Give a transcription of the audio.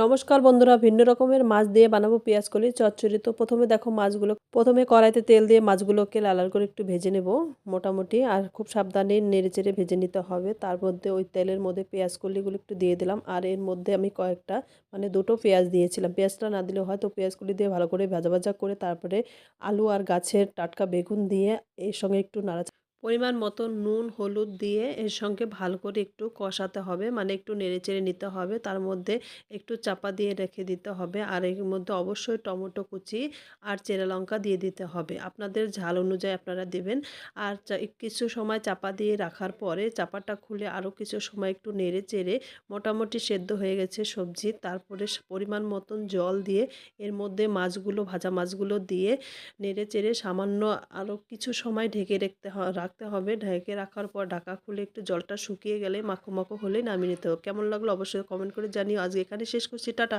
নমস্কার বন্ধুরা, ভিন্ন রকমের মাছ দিয়ে বানাবো পেঁয়াজ কলি চচ্চড়ি। তো প্রথমে দেখো মাছগুলো, প্রথমে কড়াইতে তেল দিয়ে মাছগুলোকে লাল লাল করে একটু ভেজে নেব মোটামুটি। আর খুব সাবধানে নেড়ে চেড়ে ভেজে নিতে হবে। তার মধ্যে ওই তেলের মধ্যে পেঁয়াজ কলিগুলো একটু দিয়ে দিলাম। আর এর মধ্যে আমি কয়েকটা দুটো পেঁয়াজ দিয়েছিলাম। পেঁয়াজটা না দিলেও হয়তো পেঁয়াজ কলি দিয়ে ভালো করে ভাজা ভাজা করে তারপরে আলু আর গাছের টাটকা বেগুন দিয়ে এর সঙ্গে একটু নাড়া, পরিমাণ মতো নুন হলুদ দিয়ে এর সঙ্গে ভালো করে একটু কষাতে হবে, একটু নেড়েচেড়ে নিতে হবে। তার মধ্যে একটু চাপা দিয়ে রেখে দিতে হবে। আর এর মধ্যে অবশ্যই টমেটো কুচি আর চেরা লঙ্কা দিয়ে দিতে হবে, আপনাদের ঝাল অনুযায়ী আপনারা দেবেন। আর কিছু সময় চাপা দিয়ে রাখার পরে চাপাটা খুলে আরও কিছু সময় একটু নেড়ে চেড়ে মোটামুটি সেদ্ধ হয়ে গেছে সবজি। তারপরে পরিমাণ মতন জল দিয়ে এর মধ্যে মাছগুলো, ভাজা মাছগুলো দিয়ে নেড়ে চেড়ে সামান্য আরও কিছু সময় ঢেকে রাখতে হবে। ঢেকে রাখার পর ঢাকা খুলে একটু জলটা শুকিয়ে গেলে মাখো মাখো হলে নামিয়ে নিতে হবে। কেমন লাগলো অবশ্যই কমেন্ট করে জানিও। আজকে এখানে শেষ করছি, টাটা।